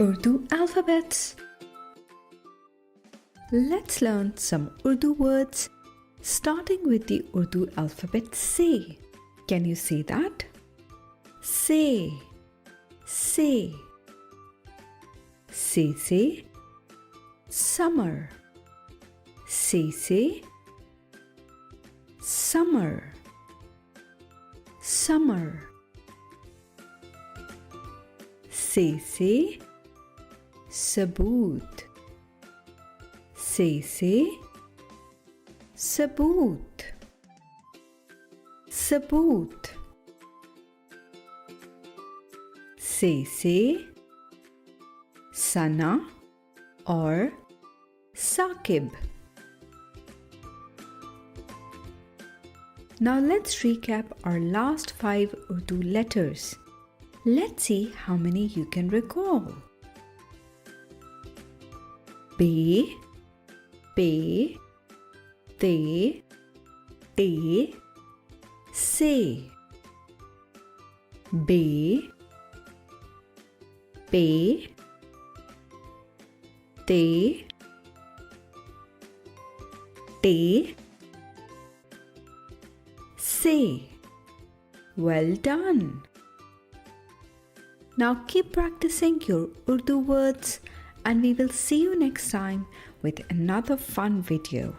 Urdu Alphabets. Let's learn some Urdu words starting with the Urdu alphabet Se. Can you say that? Se, se. Se, summer. Se, summer, summer. Se, sabut. Se, sabut, sabut. Se, sana or Saqib. Now let's recap our last 5 Urdu letters. Let's see how many you can recall. Be, pe, te, se. Be, pe, te, se. Well done. Now keep practicing your Urdu words and we will see you next time with another fun video.